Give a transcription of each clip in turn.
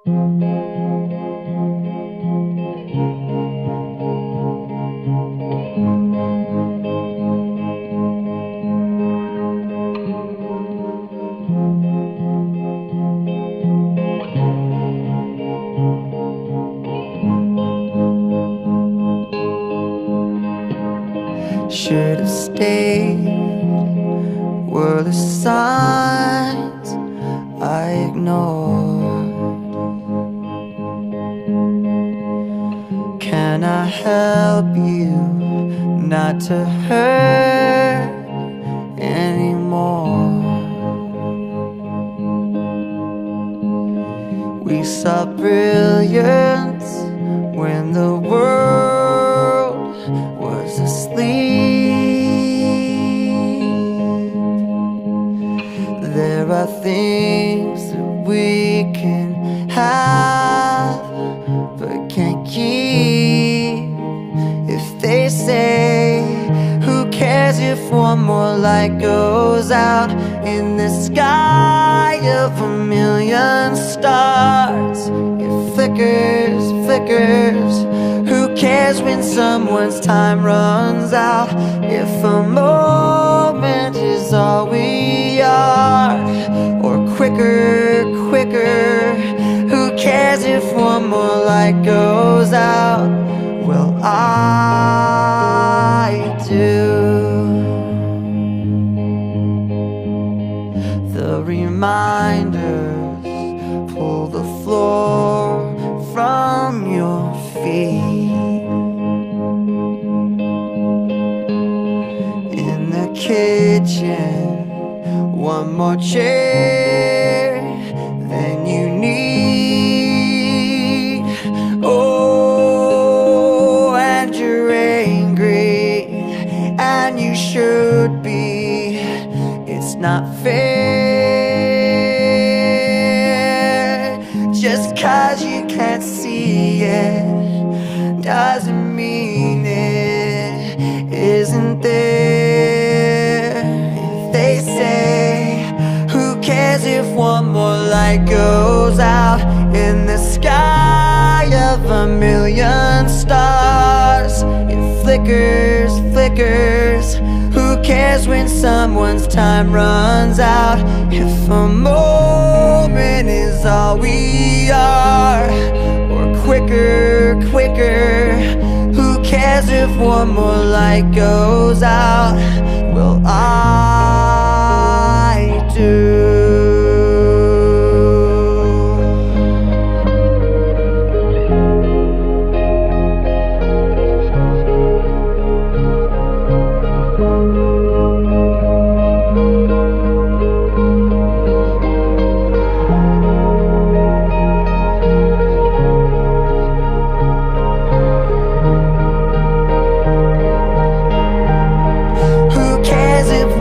Should have stayed, were the signs I ignored. Can I help you not to hurt anymore? We saw brilliance when the world was asleep. There are things that we can have but can't keep. If they say, who cares if one more light goes out in the sky of a million stars? It flickers, flickers. Who cares when someone's time runs out? If a moment is all we are, or quicker, quicker. Who cares if one more light goes out? Well, I do. The reminders pull the floor from your feet. In the kitchen, one more chair than you need. Oh, and you're angry, and you should be. It's not fair. Just 'cause you can't see it doesn't mean it isn't there. If they say, who cares if one more light goes out in the sky of a million stars? It flickers, flickers. Who cares when someone's time runs out? If a moment is all we are, or quicker, quicker. Who cares if one more light goes out? Well, I do.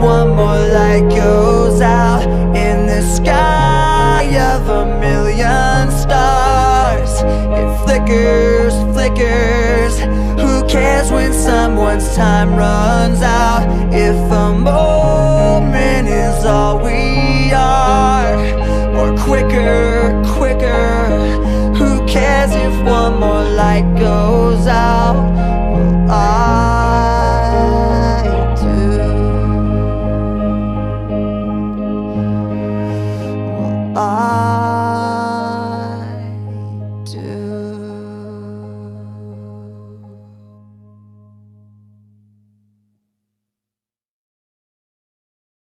One more light goes out in the sky of a million stars. It flickers, flickers. Who cares when someone's time runs out? If a moment